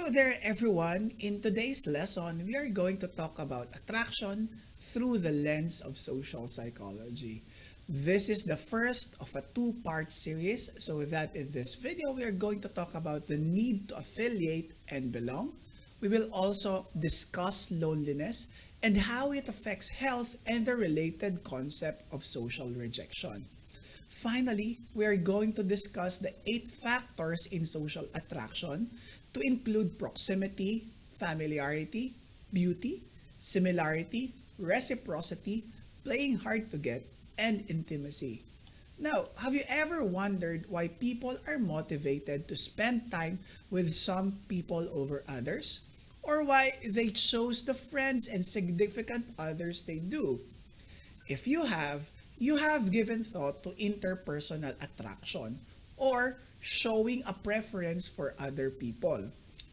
Hello there, everyone. In today's lesson, we are going to talk about attraction through the lens of social psychology. This is the first of a two-part series, so that in this video, we are going to talk about the need to affiliate and belong. We will also discuss loneliness and how it affects health and the related concept of social rejection. Finally, we are going to discuss the 8 factors in social attraction to include proximity, familiarity, beauty, similarity, reciprocity, playing hard to get, and intimacy. Now, have you ever wondered why people are motivated to spend time with some people over others? Or why they chose the friends and significant others they do? If you have given thought to interpersonal attraction or showing a preference for other people.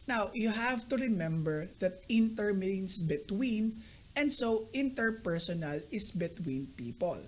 Now, you have to remember that inter means between, and so interpersonal is between people.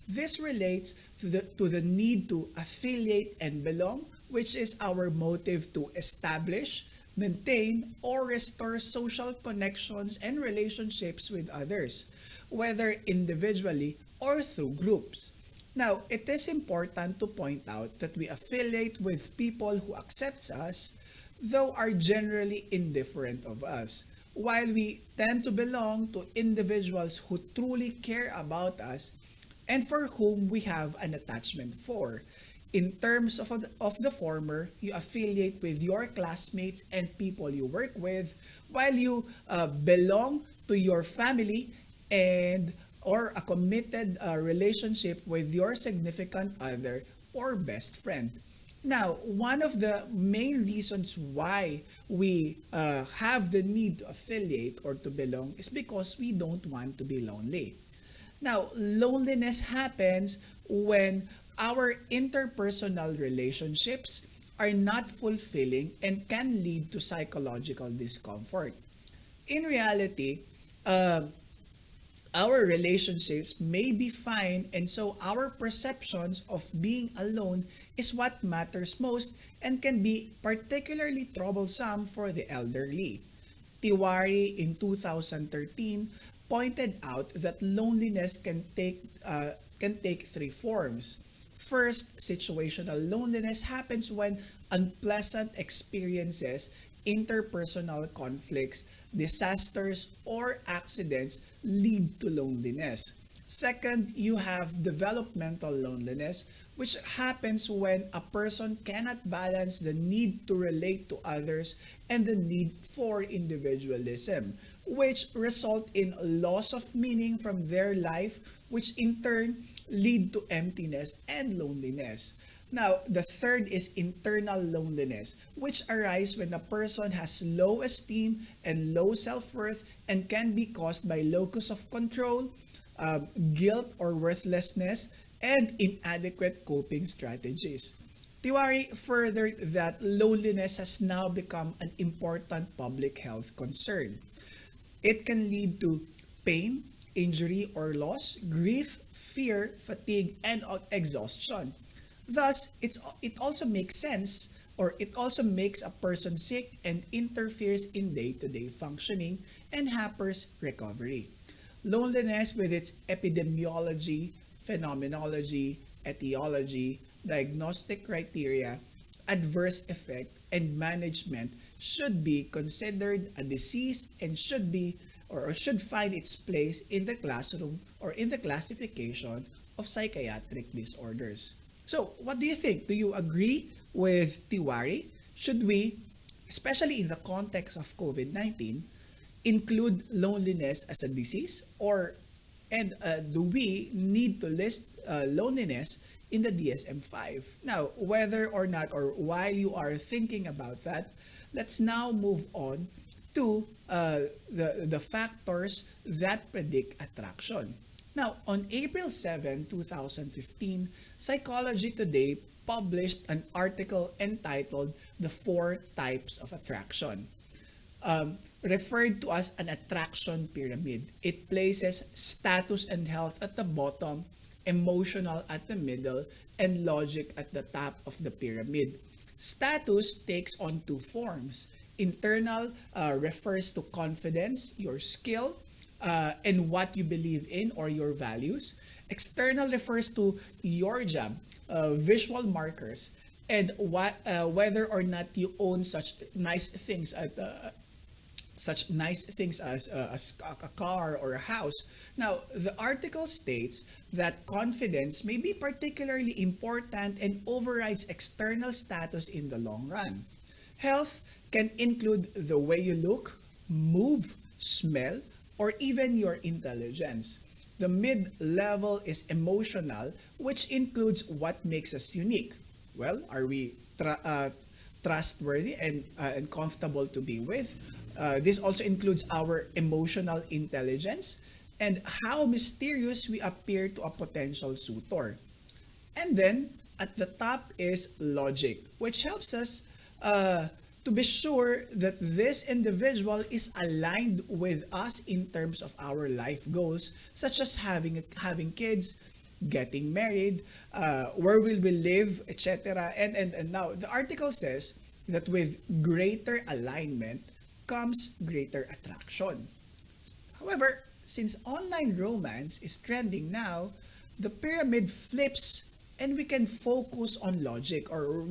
This relates to the need to affiliate and belong, which is our motive to establish, maintain, or restore social connections and relationships with others, whether individually or through groups. Now, it is important to point out that we affiliate with people who accept us, though are generally indifferent of us, while we tend to belong to individuals who truly care about us and for whom we have an attachment for. In terms of the former, you affiliate with your classmates and people you work with, while you belong to your family and or a committed relationship with your significant other or best friend. Now, one of the main reasons why we have the need to affiliate or to belong is because we don't want to be lonely. Now, loneliness happens when our interpersonal relationships are not fulfilling and can lead to psychological discomfort. In reality, our relationships may be fine, and so our perceptions of being alone is what matters most and can be particularly troublesome for the elderly. Tiwari in 2013 pointed out that loneliness can take 3 forms. First, situational loneliness happens when unpleasant experiences, interpersonal conflicts, disasters, or accidents lead to loneliness. Second, you have developmental loneliness, which happens when a person cannot balance the need to relate to others and the need for individualism, which result in loss of meaning from their life, which in turn lead to emptiness and loneliness. Now, the third is internal loneliness, which arises when a person has low esteem and low self-worth and can be caused by locus of control, guilt or worthlessness, and inadequate coping strategies. Tiwari furthered that loneliness has now become an important public health concern. It can lead to pain, injury or loss, grief, fear, fatigue, and exhaustion. Thus, it also makes sense or it also makes a person sick and interferes in day-to-day functioning and hampers recovery. Loneliness with its epidemiology, phenomenology, etiology, diagnostic criteria, adverse effect, and management should be considered a disease and should be or should find its place in the classroom or in the classification of psychiatric disorders. So, what do you think? Do you agree with Tiwari? Should we, especially in the context of COVID-19, include loneliness as a disease? Do we need to list loneliness in the DSM-5? Now, whether or not or while you are thinking about that, let's now move on to the factors that predict attraction. Now, on April 7, 2015, Psychology Today published an article entitled The 4 Types of Attraction, referred to as an attraction pyramid. It places status and health at the bottom, emotional at the middle, and logic at the top of the pyramid. Status takes on 2 forms. Internal refers to confidence, your skill, and what you believe in or your values. External refers to your job, visual markers, and whether or not you own such nice things as a car or a house. Now, the article states that confidence may be particularly important and overrides external status in the long run. Health can include the way you look, move, smell, or even your intelligence. The mid level is emotional, which includes what makes us unique. Well, are we trustworthy and comfortable to be with? This also includes our emotional intelligence and how mysterious we appear to a potential suitor. And then at the top is logic, which helps us to be sure that this individual is aligned with us in terms of our life goals, such as having kids, getting married, where will we live, etc. And now the article says that with greater alignment comes greater attraction. However, since online romance is trending now, the pyramid flips and we can focus on logic, or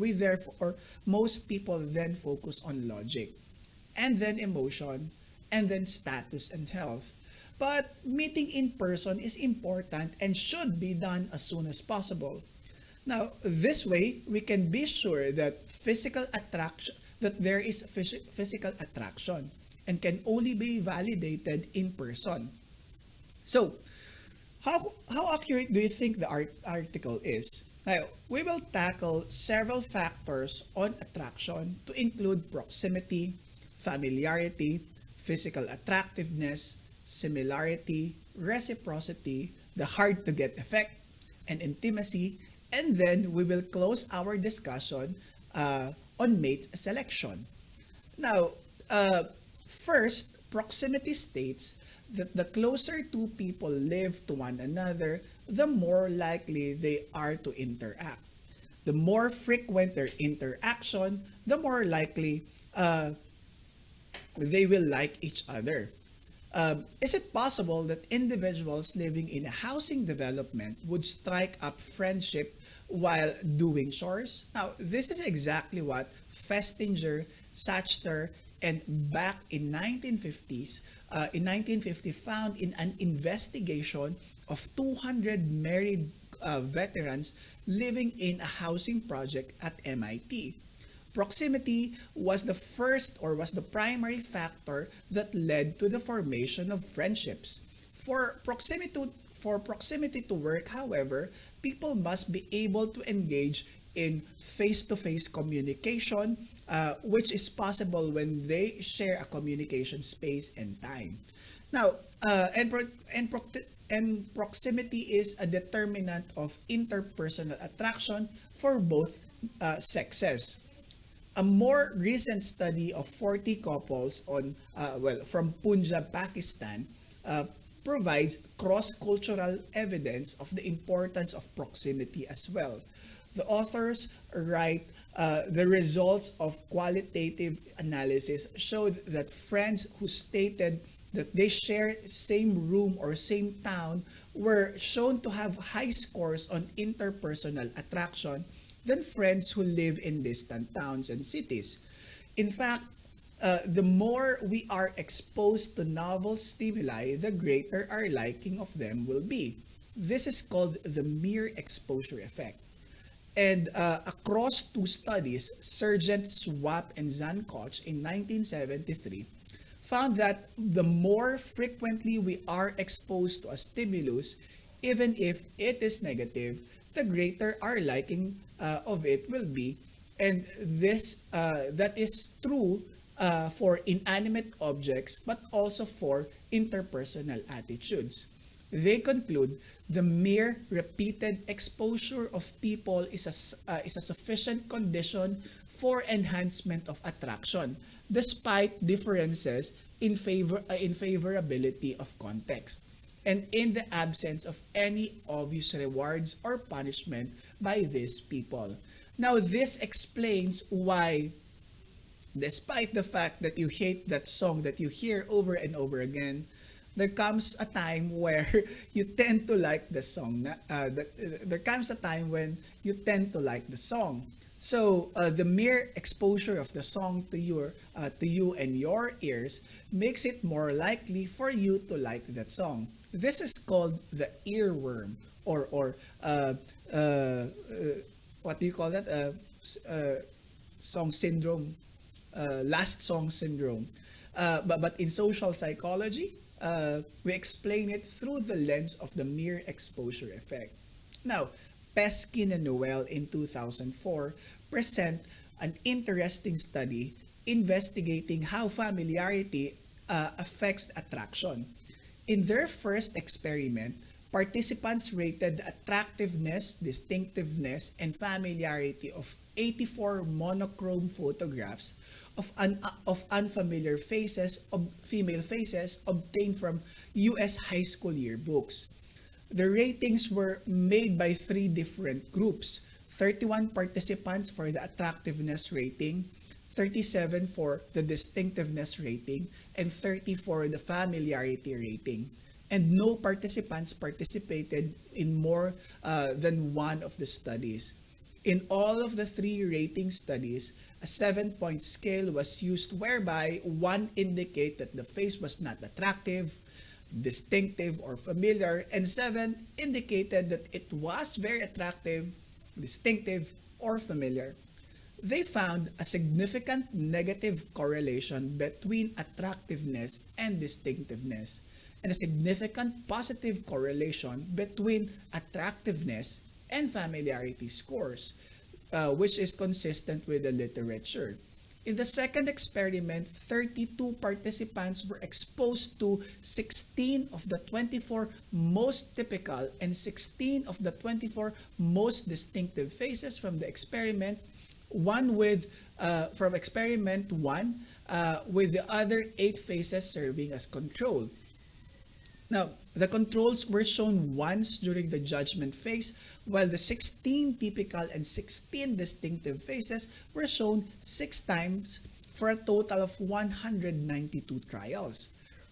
most people then focus on logic, and then emotion, and then status and health. But meeting in person is important and should be done as soon as possible. Now, this way, we can be sure that there is physical attraction and can only be validated in person. So, how accurate do you think the article is? Now, we will tackle several factors on attraction to include proximity, familiarity, physical attractiveness, similarity, reciprocity, the hard to get effect, and intimacy, and then we will close our discussion on mate selection. Now, first, proximity states that the closer two people live to one another, the more likely they are to interact. The more frequent their interaction, the more likely they will like each other. Is it possible that individuals living in a housing development would strike up friendship while doing chores? Now, this is exactly what Festinger, Schachter, and back in 1950 found in an investigation of 200 married veterans living in a housing project at MIT. Proximity was the primary factor that led to the formation of friendships. For proximity to work, however, people must be able to engage in face-to-face communication, which is possible when they share a communication space and time. Now, and proximity is a determinant of interpersonal attraction for both sexes. A more recent study of 40 couples from Punjab, Pakistan, provides cross-cultural evidence of the importance of proximity as well. The authors write the results of qualitative analysis showed that friends who stated that they share same room or same town were shown to have high scores on interpersonal attraction than friends who live in distant towns and cities. In fact, the more we are exposed to novel stimuli, the greater our liking of them will be. This is called the mere exposure effect. And across two studies, Sergeant Swap and Zankoch in 1973 found that the more frequently we are exposed to a stimulus, even if it is negative, the greater our liking of it will be. And that is true for inanimate objects, but also for interpersonal attitudes. They conclude the mere repeated exposure of people is a sufficient condition for enhancement of attraction, despite differences in favorability of context, and in the absence of any obvious rewards or punishment by these people. Now, this explains why Despite the fact that you hate that song that you hear over and over again, there comes a time where you tend to like the song. There comes a time when you tend to like the song. So the mere exposure of the song to you and your ears makes it more likely for you to like that song. This is called the earworm, or what do you call that? Song syndrome, last song syndrome. But in social psychology, we explain it through the lens of the mere exposure effect. Now, Peskin and Noel in 2004 present an interesting study investigating how familiarity affects attraction. In their first experiment, participants rated the attractiveness, distinctiveness, and familiarity of 84 monochrome photographs of unfamiliar faces, of female faces obtained from US high school yearbooks. The ratings were made by three different groups: 31 participants for the attractiveness rating, 37 for the distinctiveness rating, and 30 for the familiarity rating. And no participants participated in more than one of the studies. In all of the three rating studies, a 7-point scale was used whereby 1 indicate that the face was not attractive, distinctive, or familiar, and 7 indicated that it was very attractive, distinctive, or familiar. They found a significant negative correlation between attractiveness and distinctiveness, and a significant positive correlation between attractiveness and familiarity scores, which is consistent with the literature. In the second experiment, 32 participants were exposed to 16 of the 24 most typical and 16 of the 24 most distinctive faces from the experiment, one with from experiment 1, with the other 8 faces serving as control. Now, the controls were shown once during the judgment phase, while the 16 typical and 16 distinctive faces were shown 6 times for a total of 192 trials.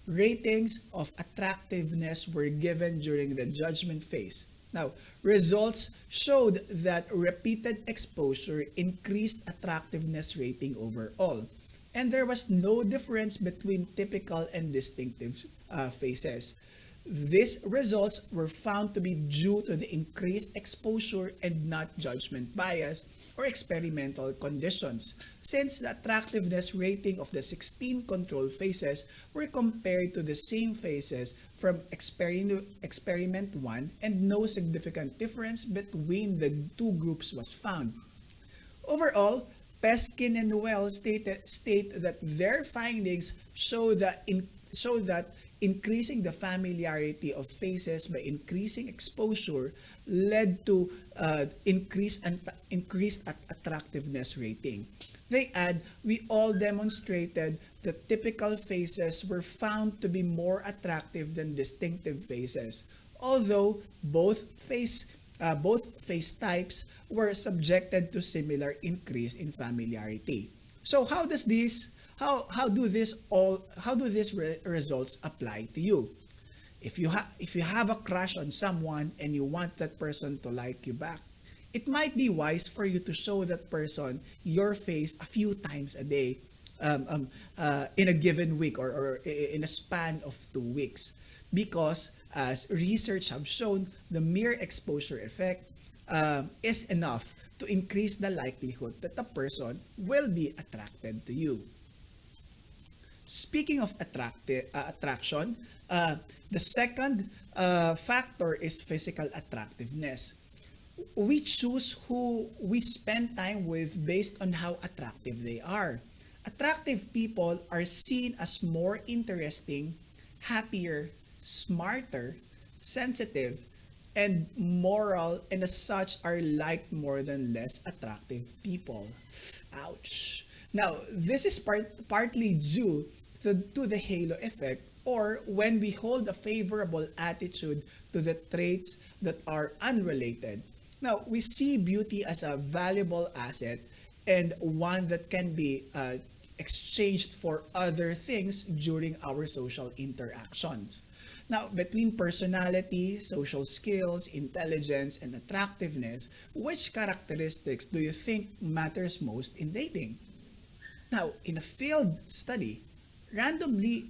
Ratings of attractiveness were given during the judgment phase. Now, results showed that repeated exposure increased attractiveness rating overall, and there was no difference between typical and distinctive faces. These results were found to be due to the increased exposure and not judgment bias or experimental conditions, since the attractiveness rating of the 16 control faces were compared to the same faces from experiment 1, and no significant difference between the two groups was found. Overall, Peskin and Noel state that their findings show that increasing the familiarity of faces by increasing exposure led to increased attractiveness rating. They add, we all demonstrated that typical faces were found to be more attractive than distinctive faces, although both face types were subjected to similar increase in familiarity. So how do these results apply to you? If you have a crush on someone and you want that person to like you back, it might be wise for you to show that person your face a few times a day, in a given week, or in a span of 2 weeks, because as research have shown, the mere exposure effect is enough to increase the likelihood that the person will be attracted to you. Speaking of attraction, the second factor is physical attractiveness. We choose who we spend time with based on how attractive they are. Attractive people are seen as more interesting, happier, smarter, sensitive, and moral, and as such are liked more than less attractive people. Ouch. Now, this is partly due to the halo effect, or when we hold a favorable attitude to the traits that are unrelated. Now, we see beauty as a valuable asset and one that can be exchanged for other things during our social interactions. Now, between personality, social skills, intelligence, and attractiveness, which characteristics do you think matters most in dating? Now, in a field study, randomly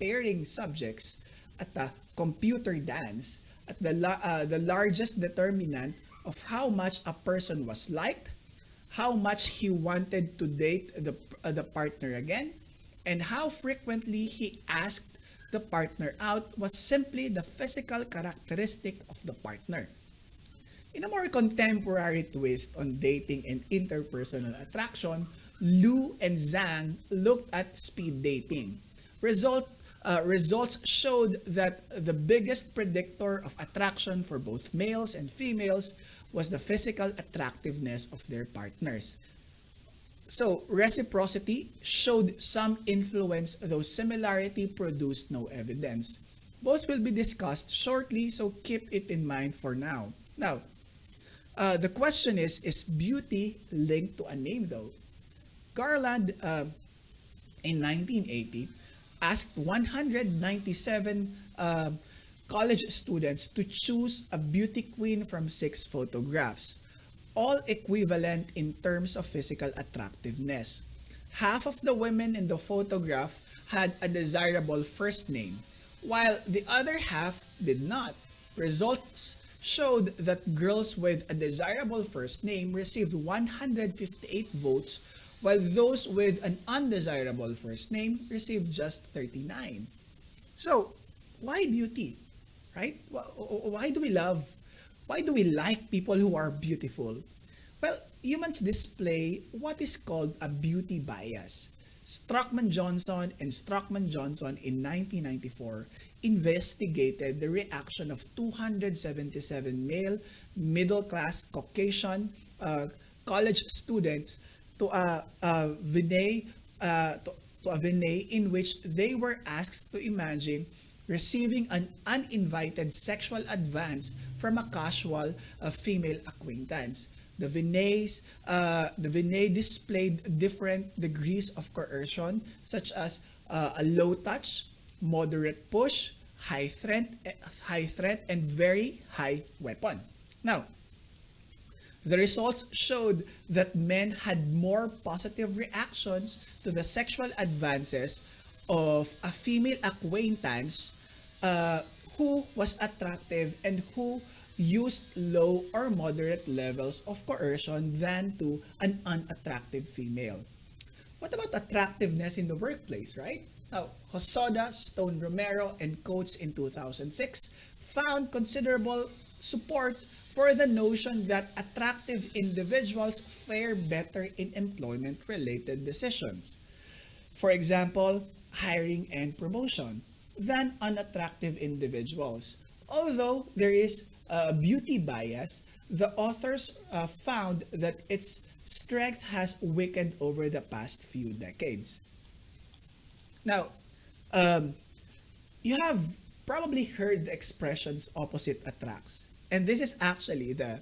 pairing subjects at a computer dance at the largest determinant of how much a person was liked, how much he wanted to date the partner again, and how frequently he asked the partner out was simply the physical characteristic of the partner. In a more contemporary twist on dating and interpersonal attraction, Lu and Zhang looked at speed dating. Results showed that the biggest predictor of attraction for both males and females was the physical attractiveness of their partners. So, reciprocity showed some influence, though similarity produced no evidence. Both will be discussed shortly, so keep it in mind for now. Now, the question is beauty linked to a name though? Garland, in 1980, asked 197 college students to choose a beauty queen from 6 photographs, all equivalent in terms of physical attractiveness. Half of the women in the photograph had a desirable first name, while the other half did not. Results showed that girls with a desirable first name received 158 votes, while those with an undesirable first name received just 39. So, why beauty? Right? Why do we love? Why do we like people who are beautiful? Well, humans display what is called a beauty bias. Struckman-Johnson and Struckman-Johnson in 1994 investigated the reaction of 277 male middle-class Caucasian college students to a vignette in which they were asked to imagine receiving an uninvited sexual advance from a casual female acquaintance. The vignette displayed different degrees of coercion, such as a low touch, moderate push, high threat, and very high weapon. Now, the results showed that men had more positive reactions to the sexual advances of a female acquaintance who was attractive and who used low or moderate levels of coercion than to an unattractive female. What about attractiveness in the workplace, right? Now, Hosoda, Stone Romero, and Coates in 2006 found considerable support for the notion that attractive individuals fare better in employment-related decisions. For example, hiring and promotion than unattractive individuals. Although there is a beauty bias, the authors found that its strength has weakened over the past few decades. Now, you have probably heard the expressions opposite attracts. And this is actually the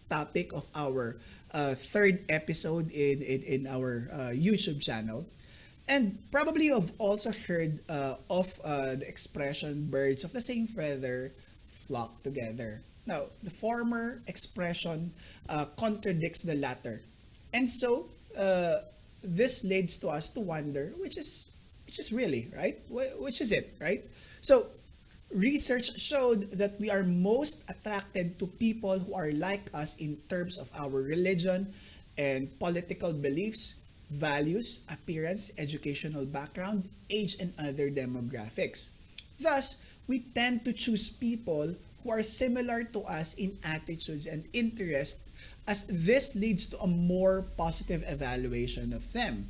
topic of our third episode in our YouTube channel. And probably you've also heard of the expression birds of the same feather flock together. Now, the former expression contradicts the latter. And so, this leads to us to wonder, which is really, right? Which is it, right? So, research showed that we are most attracted to people who are like us in terms of our religion and political beliefs, values, appearance, educational background, age, and other demographics. Thus, we tend to choose people who are similar to us in attitudes and interests, as this leads to a more positive evaluation of them.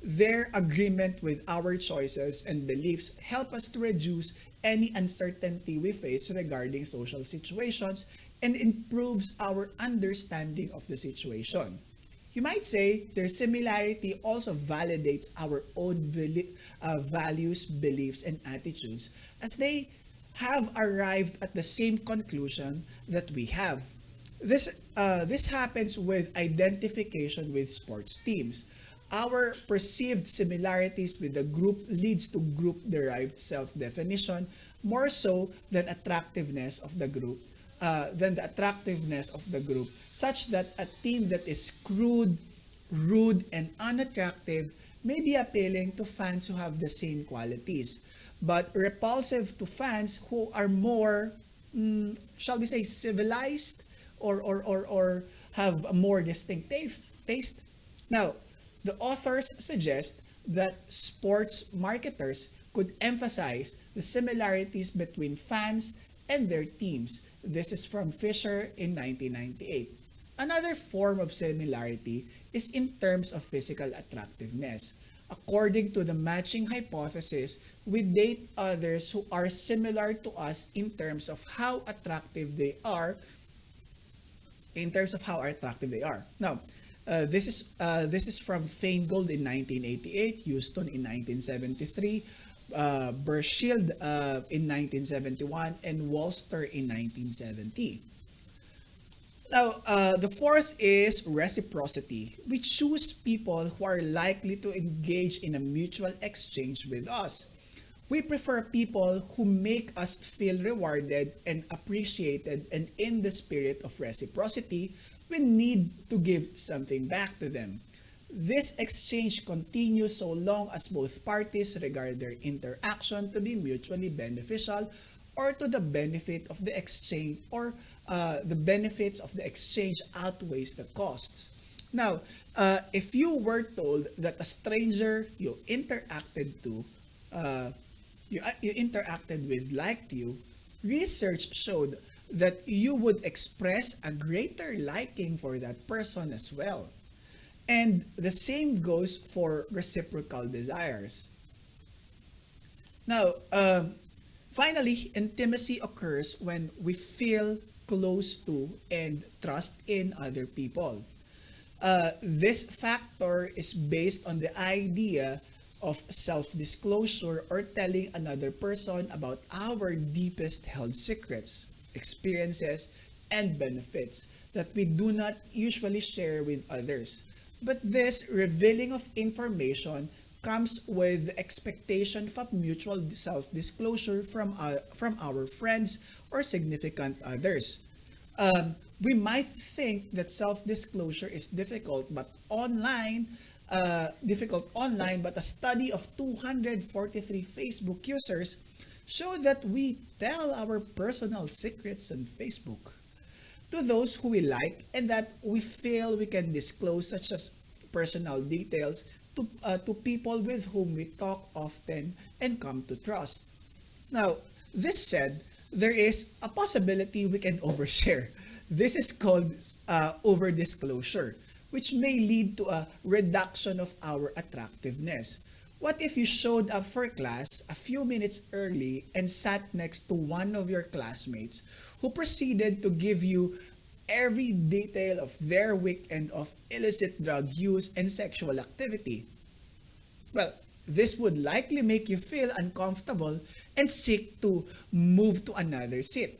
Their agreement with our choices and beliefs help us to reduce any uncertainty we face regarding social situations and improves our understanding of the situation. You might say their similarity also validates our own values, beliefs, and attitudes, as they have arrived at the same conclusion that we have. This happens with identification with sports teams. Our perceived similarities with the group leads to group-derived self-definition more so than the attractiveness of the group, such that a team that is crude, rude, and unattractive may be appealing to fans who have the same qualities, but repulsive to fans who are more, shall we say, civilized or have a more distinct taste. Now, the authors suggest that sports marketers could emphasize the similarities between fans and their teams. This is from Fisher in 1998. Another form of similarity is in terms of physical attractiveness. According to the matching hypothesis, we date others who are similar to us in terms of how attractive they are. Now, this is from Feingold in 1988, Houston in 1973, Bershield in 1971, and Wolster in 1970. Now, the fourth is reciprocity. We choose people who are likely to engage in a mutual exchange with us. We prefer people who make us feel rewarded and appreciated, and in the spirit of reciprocity, we need to give something back to them. This exchange continues so long as both parties regard their interaction to be mutually beneficial or to the benefit of the exchange or the benefits of the exchange outweighs the costs. Now, if you were told that a stranger you interacted with liked you, research showed that you would express a greater liking for that person as well. And the same goes for reciprocal desires. Now, finally, intimacy occurs when we feel close to and trust in other people. This factor is based on the idea of self-disclosure or telling another person about our deepest held secrets, experiences, and benefits that we do not usually share with others. But this revealing of information comes with the expectation of a mutual self-disclosure from our friends or significant others. We might think that self-disclosure is difficult online, but a study of 243 Facebook users show that we tell our personal secrets on Facebook to those who we like and that we feel we can disclose, such as personal details, to people with whom we talk often and come to trust. Now, this said, there is a possibility we can overshare. This is called over-disclosure, which may lead to a reduction of our attractiveness. What if you showed up for class a few minutes early and sat next to one of your classmates who proceeded to give you every detail of their weekend of illicit drug use and sexual activity? Well, this would likely make you feel uncomfortable and seek to move to another seat.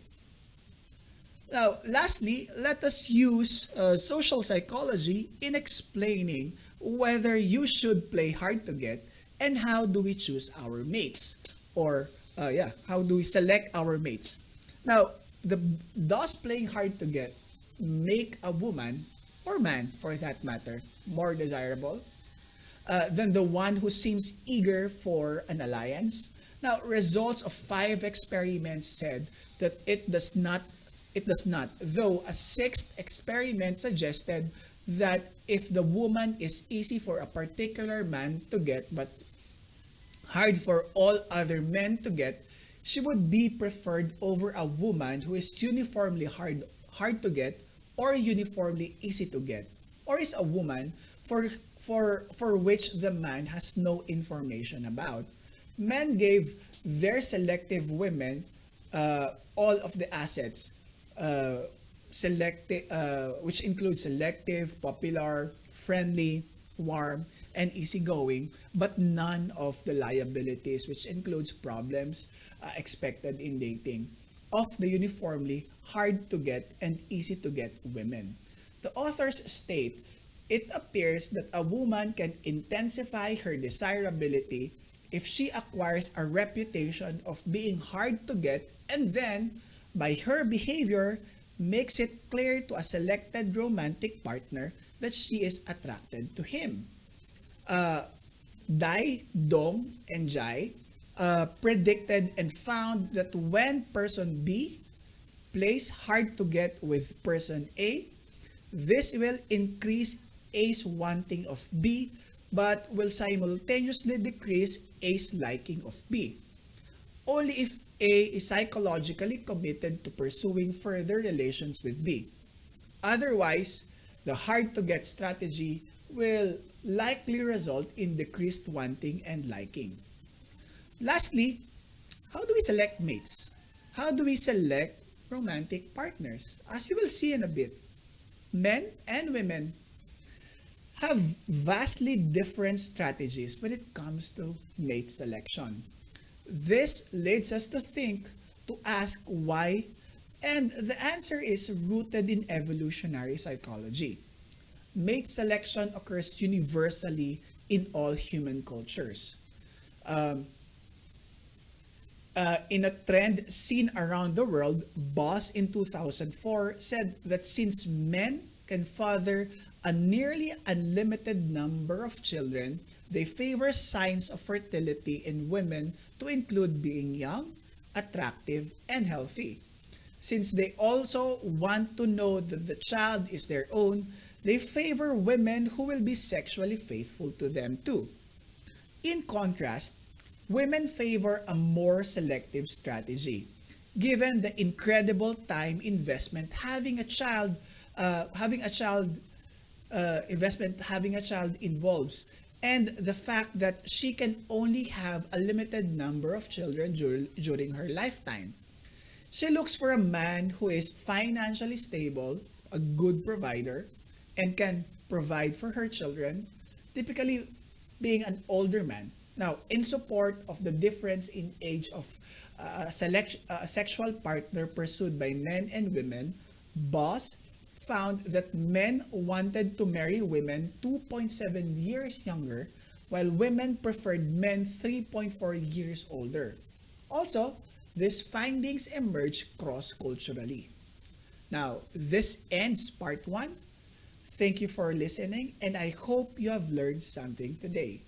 Now, lastly, let us use social psychology in explaining whether you should play hard to get and how do we choose our mates, or how do we select our mates. Now, does playing hard to get make a woman, or man for that matter, more desirable than the one who seems eager for an alliance? Now, results of 5 experiments said that it does not. It does not, though a 6th experiment suggested that if the woman is easy for a particular man to get but hard for all other men to get, she would be preferred over a woman who is uniformly hard to get or uniformly easy to get, or is a woman for which the man has no information about. Men gave their selective women all of the assets, which includes selective, popular, friendly, warm, and easygoing, but none of the liabilities, which includes problems expected in dating, of the uniformly hard to get and easy to get women. The authors state It appears that a woman can intensify her desirability if she acquires a reputation of being hard to get and then, by her behavior, makes it clear to a selected romantic partner that she is attracted to him. Uh, Dai, Dong, and Jai predicted and found that when person B plays hard to get with person A, this will increase A's wanting of B but will simultaneously decrease A's liking of B. Only if A is psychologically committed to pursuing further relations with B. Otherwise, the hard to get strategy will likely result in decreased wanting and liking. Lastly, how do we select mates? How do we select romantic partners? As you will see in a bit, men and women have vastly different strategies when it comes to mate selection. This leads us to think, to ask why, and the answer is rooted in evolutionary psychology. Mate selection occurs universally in all human cultures. Um, in a trend seen around the world, Boss in 2004 said that since men can father a nearly unlimited number of children, they favor signs of fertility in women to include being young, attractive, and healthy. Since they also want to know that the child is their own, they favor women who will be sexually faithful to them too. In contrast, women favor a more selective strategy. Given the incredible time investment having a child having a child involves, and the fact that she can only have a limited number of children during her lifetime. She looks for a man who is financially stable, a good provider, and can provide for her children, typically being an older man. Now, in support of the difference in age of a sexual partner pursued by men and women, Boss found that men wanted to marry women 2.7 years younger, while women preferred men 3.4 years older. Also, these findings emerge cross-culturally. Now, this ends part 1. Thank you for listening, and I hope you have learned something today.